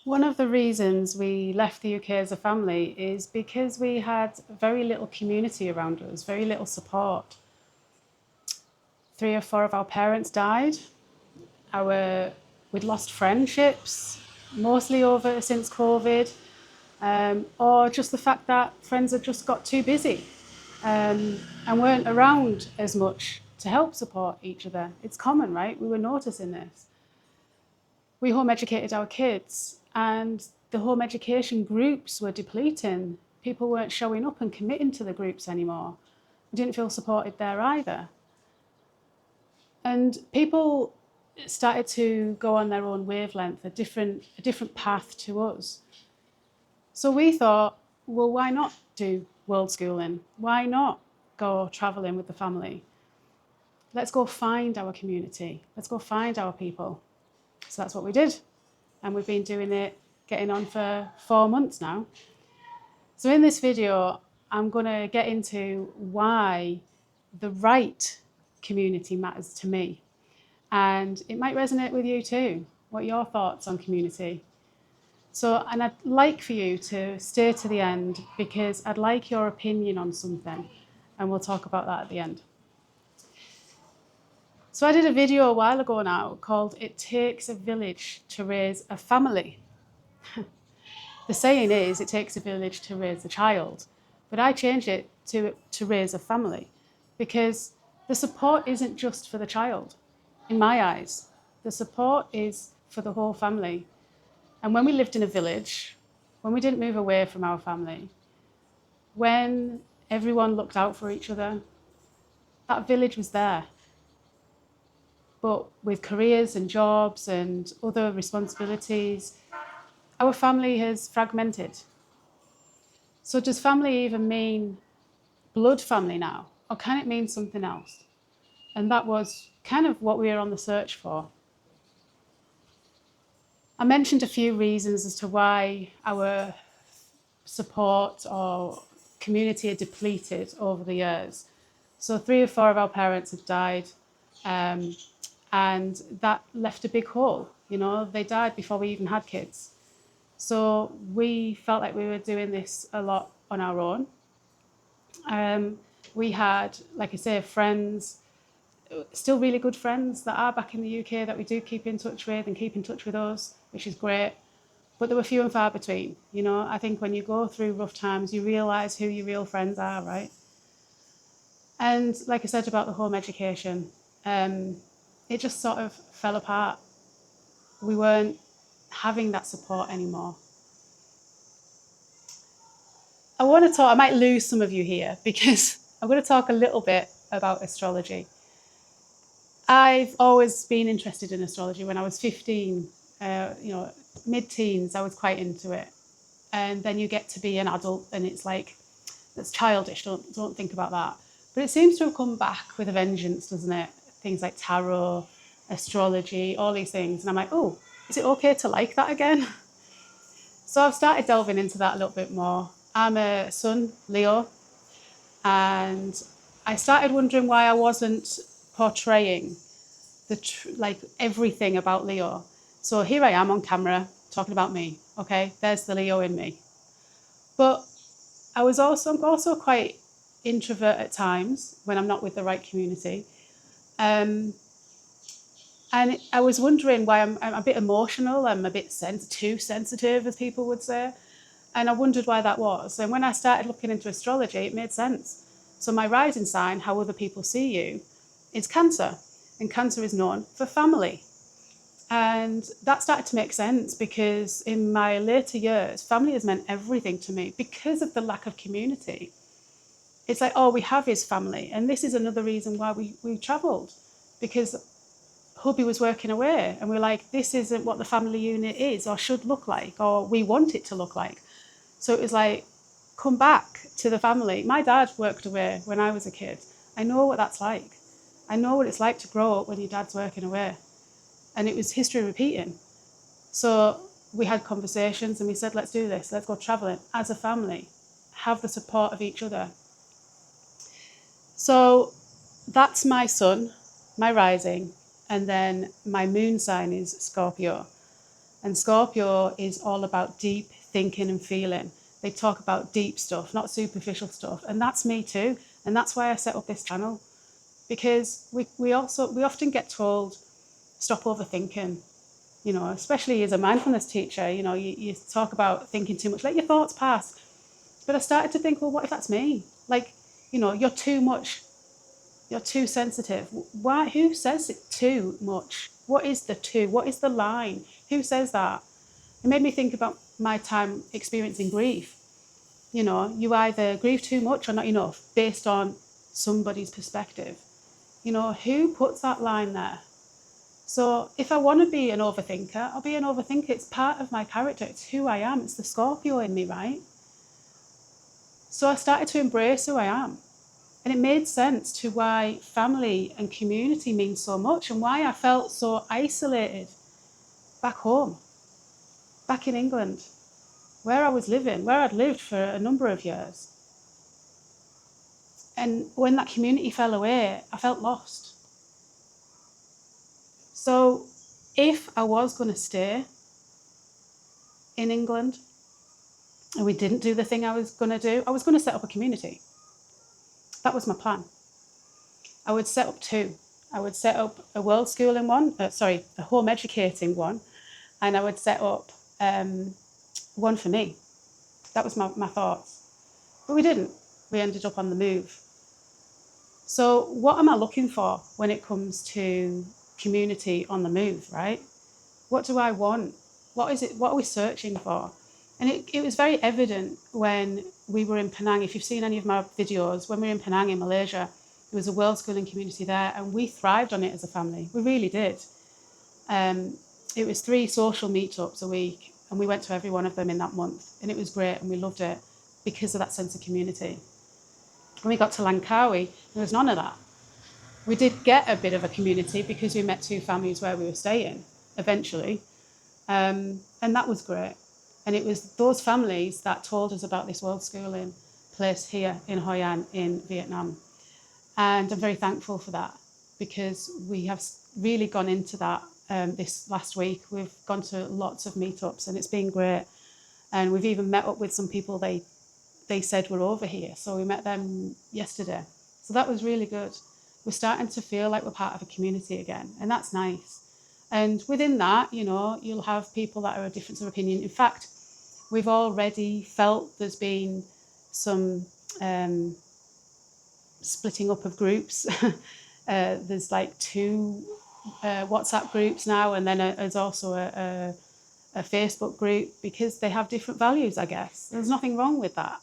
One of the reasons we left the UK as a family is because we had very little community around us, very little support. 3 or 4 of our parents died. We'd lost friendships, mostly over since COVID, or just the fact that friends had just got too busy and weren't around as much to help support each other. It's common, right? We were noticing this. We home educated our kids, and the home education groups were depleting. People weren't showing up and committing to the groups anymore. We didn't feel supported there either. And people started to go on their own wavelength, a different path to us. So we thought, well, why not do world schooling? Why not go traveling with the family? Let's go find our community. Let's go find our people. So that's what we did. And we've been doing it, getting on for 4 months now. So in this video, I'm going to get into why the right community matters to me. And it might resonate with you too. What are your thoughts on community? So, and I'd like for you to stay to the end because I'd like your opinion on something, and we'll talk about that at the end. So I did a video a while ago now called "It Takes a Village to Raise a Family." The saying is, it takes a village to raise a child, but I changed it to raise a family, because the support isn't just for the child. In my eyes, the support is for the whole family. And when we lived in a village, when we didn't move away from our family, when everyone looked out for each other, that village was there. But with careers and jobs and other responsibilities, our family has fragmented. So does family even mean blood family now? Or can it mean something else? And that was kind of what we were on the search for. I mentioned a few reasons as to why our support or community had depleted over the years. So 3 or 4 of our parents had died, and that left a big hole. You know, they died before we even had kids. So we felt like we were doing this a lot on our own. We had, like I say, friends, still really good friends that are back in the UK that we do keep in touch with and keep in touch with us, which is great. But there were few and far between. You know, I think when you go through rough times, you realise who your real friends are, right? And like I said about the home education, it just sort of fell apart. We weren't having that support anymore. I might lose some of you here because I'm going to talk a little bit about astrology. I've always been interested in astrology. When I was 15, mid-teens, I was quite into it. And then you get to be an adult and it's like, that's childish, don't think about that. But it seems to have come back with a vengeance, doesn't it? Things like tarot, astrology, all these things. And I'm like, oh, is it okay to like that again? So I've started delving into that a little bit more. I'm a Sun, Leo, and I started wondering why I wasn't portraying like everything about Leo. So here I am on camera talking about me. Okay, there's the Leo in me. But I'm also quite introvert at times when I'm not with the right community. And I was wondering why I'm a bit emotional. I'm a bit too sensitive, as people would say. And I wondered why that was. And when I started looking into astrology, it made sense. So my rising sign, how other people see you, is Cancer. And Cancer is known for family. And that started to make sense because in my later years, family has meant everything to me because of the lack of community. It's like, oh, we have his family. And this is another reason why we travelled, because hubby was working away and we're like, this isn't what the family unit is or should look like, or we want it to look like. So it was like, come back to the family. My dad worked away when I was a kid. I know what that's like. I know what it's like to grow up when your dad's working away. And it was history repeating. So we had conversations and we said, let's do this. Let's go traveling as a family, have the support of each other. So that's my sun, my rising, and then my moon sign is Scorpio. And Scorpio is all about deep thinking and feeling. They talk about deep stuff, not superficial stuff. And that's me too. And that's why I set up this channel. Because we often get told, stop overthinking, especially as a mindfulness teacher, you talk about thinking too much, let your thoughts pass. But I started to think, well, what if that's me? Like, you're too much, you're too sensitive. Why? Who says it too much? What is the too? What is the line? Who says that? It made me think about my time experiencing grief. You either grieve too much or not enough based on somebody's perspective. Who puts that line there? So if I want to be an overthinker, I'll be an overthinker. It's part of my character. It's who I am. It's the Scorpio in me, right? So I started to embrace who I am. And it made sense to why family and community means so much and why I felt so isolated back home, back in England, where I was living, where I'd lived for a number of years. And when that community fell away, I felt lost. So if I was going to stay in England and we didn't do the thing I was going to do, I was going to set up a community. That was my plan. I would set up two. I would set up a worldschooling one, a home educating one, and I would set up one for me. That was my thoughts. But we didn't. We ended up on the move. So what am I looking for when it comes to community on the move, right? What do I want? What is it? What are we searching for? And it was very evident when we were in Penang. If you've seen any of my videos, when we were in Penang in Malaysia, there was a world schooling community there and we thrived on it as a family. We really did. It was 3 social meetups a week and we went to every one of them in that month. And it was great and we loved it because of that sense of community. When we got to Langkawi, there was none of that. We did get a bit of a community because we met 2 families where we were staying eventually. And that was great. And it was those families that told us about this world schooling place here in Hoi An in Vietnam. And I'm very thankful for that because we have really gone into that this last week. We've gone to lots of meetups and it's been great. And we've even met up with some people they said were over here. So we met them yesterday. So that was really good. We're starting to feel like we're part of a community again. And that's nice. And within that, you'll have people that are a difference of opinion. In fact, we've already felt there's been some splitting up of groups. There's like 2 WhatsApp groups now, and then there's also a Facebook group because they have different values, I guess. There's nothing wrong with that.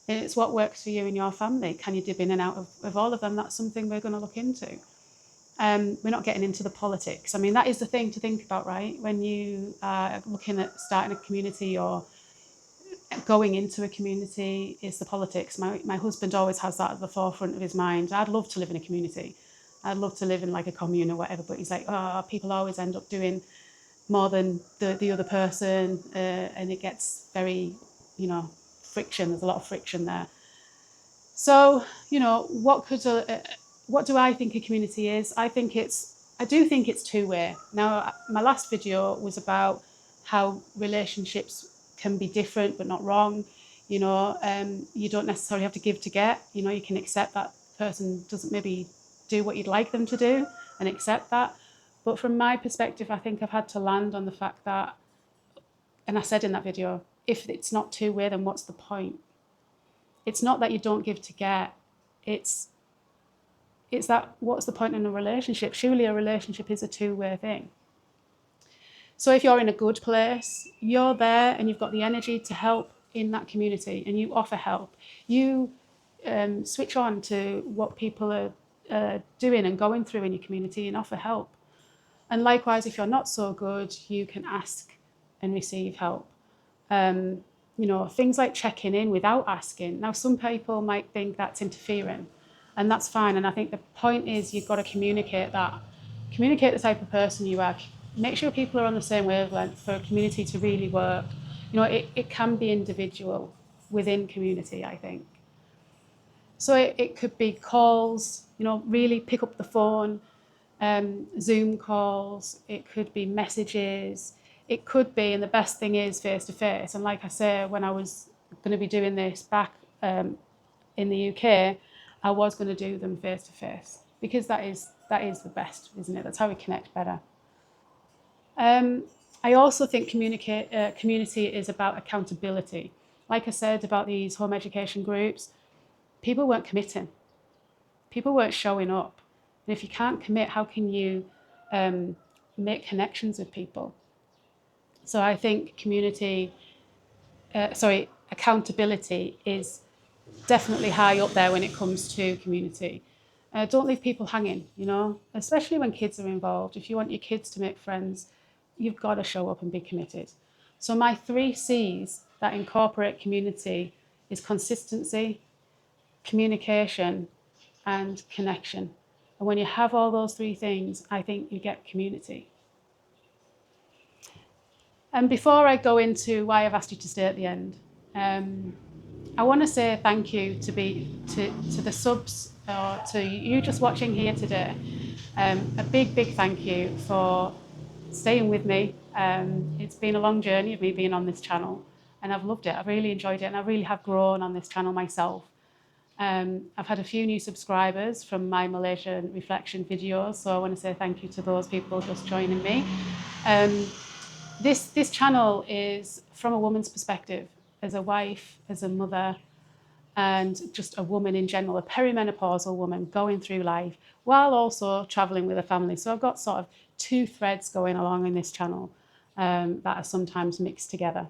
And it's what works for you and your family. Can you dip in and out of all of them? That's something we're going to look into. We're not getting into the politics. I mean, that is the thing to think about, right? When you are looking at starting a community or going into a community, is the politics. My husband always has that at the forefront of his mind. I'd love to live in a community. I'd love to live in like a commune or whatever, but he's like, people always end up doing more than the other person, and it gets very, friction. There's a lot of friction there. So, what do I think a community is? I do think it's 2-way. Now, my last video was about how relationships can be different but not wrong. You don't necessarily have to give to get. You can accept that person doesn't maybe do what you'd like them to do and accept that. But from my perspective, I think I've had to land on the fact that, and I said in that video, if it's not 2-way, then what's the point? It's not that you don't give to get. It's that what's the point in a relationship? Surely a relationship is a 2-way thing. So if you're in a good place, you're there and you've got the energy to help in that community and you offer help. You switch on to what people are doing and going through in your community and offer help. And likewise, if you're not so good, you can ask and receive help. Things like checking in without asking. Now, some people might think that's interfering, and that's fine. And I think the point is you've got to communicate that. Communicate the type of person you are. Make sure people are on the same wavelength for a community to really work. It can be individual within community, I think. So it could be calls, really pick up the phone, Zoom calls. It could be messages. it could be, and the best thing is face to face. And like I say, when I was going to be doing this back in the UK, I was going to do them face to face, because that is the best, isn't it? That's how we connect better. I also think community is about accountability. Like I said about these home education groups, people weren't committing. People weren't showing up. And if you can't commit, how can you make connections with people? So I think accountability is definitely high up there when it comes to community. Don't leave people hanging, especially when kids are involved. If you want your kids to make friends, you've got to show up and be committed. So my 3 C's that incorporate community is consistency, communication, and connection. And when you have all those 3 things, I think you get community. And before I go into why I've asked you to stay at the end, I want to say thank you to the subs, or to you just watching here today. A big thank you for staying with me. It's been a long journey of me being on this channel, and I've loved it. I've really enjoyed it, and I really have grown on this channel myself. I've had a few new subscribers from my Malaysian reflection videos, so I want to say thank you to those people just joining me. This channel is from a woman's perspective, as a wife, as a mother, and just a woman in general, a perimenopausal woman going through life while also traveling with a family. So I've got sort of 2 threads going along in this channel that are sometimes mixed together.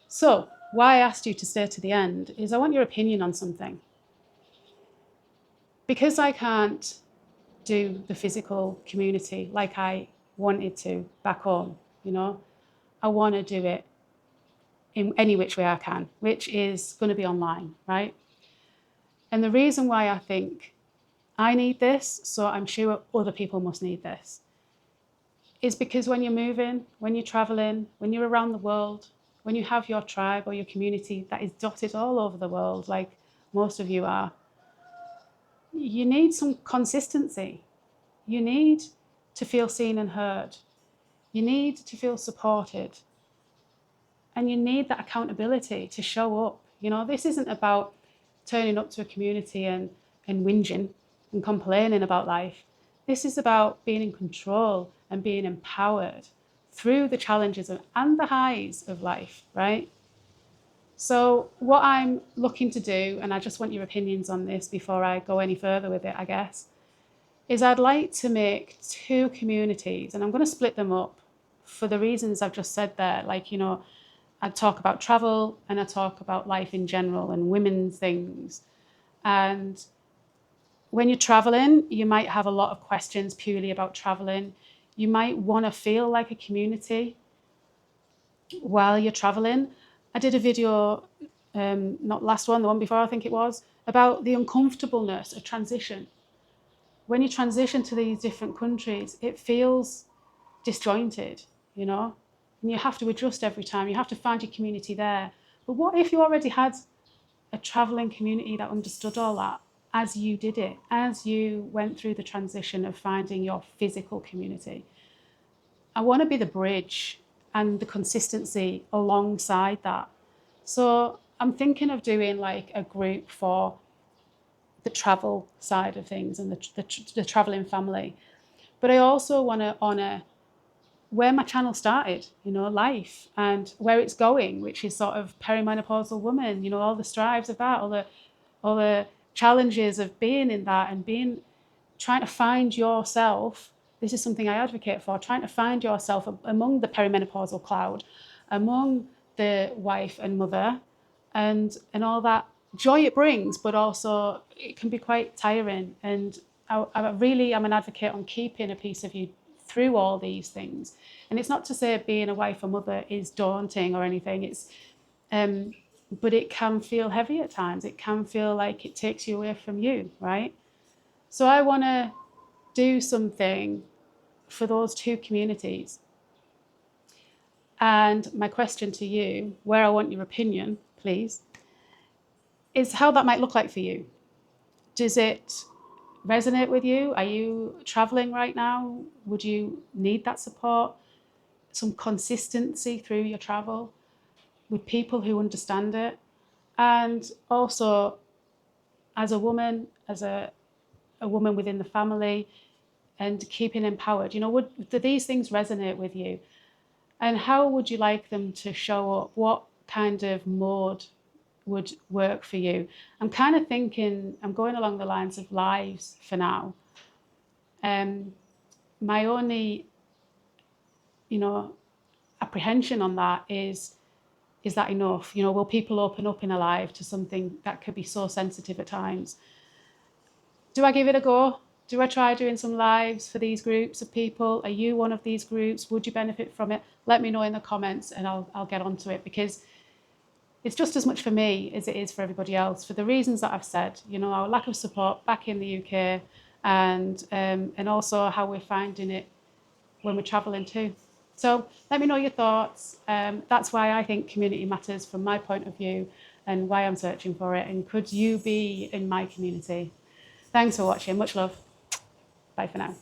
So why I asked you to stay to the end is I want your opinion on something. Because I can't do the physical community like I wanted to back home, I want to do it in any which way I can, which is going to be online, right? And the reason why I think I need this, so I'm sure other people must need this, is because when you're moving, when you're traveling, when you're around the world, when you have your tribe or your community that is dotted all over the world, like most of you are, you need some consistency. You need to feel seen and heard. You need to feel supported. And you need that accountability to show up. This isn't about turning up to a community and whinging and complaining about life. This is about being in control and being empowered through the challenges and the highs of life, right? So what I'm looking to do, and I just want your opinions on this before I go any further with it, I guess, is I'd like to make 2 communities, and I'm going to split them up for the reasons I've just said there. I talk about travel and I talk about life in general and women's things. And when you're traveling, you might have a lot of questions purely about traveling. You might want to feel like a community while you're traveling. I did a video, not last one, the one before I think it was, about the uncomfortableness of transition. When you transition to these different countries, it feels disjointed, and you have to adjust every time. You have to find your community there. But what if you already had a traveling community that understood all that as you did it, as you went through the transition of finding your physical community? I want to be the bridge and the consistency alongside that. So I'm thinking of doing like a group for the travel side of things and the traveling family. But I also want to honour where my channel started, life, and where it's going, which is sort of perimenopausal woman, all the strives of that, all the challenges of being in that and trying to find yourself. This is something I advocate for, trying to find yourself among the perimenopausal cloud, among the wife and mother, and all that joy it brings, but also it can be quite tiring. And I really am an advocate on keeping a piece of you through all these things. And it's not to say being a wife or mother is daunting or anything. But it can feel heavy at times. It can feel like it takes you away from you, right? So I want to do something for those 2 communities. And my question to you, where I want your opinion, please, is how that might look like for you. Does it resonate with you? Are you traveling right now? Would you need that support? some consistency through your travel with people who understand it. And also, as a woman, as a woman within the family, and keeping empowered, do these things resonate with you? And how would you like them to show up? What kind of mode would work for you? I'm kind of thinking, I'm going along the lines of lives for now. My only, apprehension on that is that enough? Will people open up in a live to something that could be so sensitive at times? Do I give it a go? Do I try doing some lives for these groups of people? Are you one of these groups? Would you benefit from it? Let me know in the comments and I'll get onto it, because it's just as much for me as it is for everybody else, for the reasons that I've said, our lack of support back in the UK, and also how we're finding it when we're travelling too. So let me know your thoughts. That's why I think community matters from my point of view, and why I'm searching for it. And could you be in my community? Thanks for watching. Much love. Bye for now.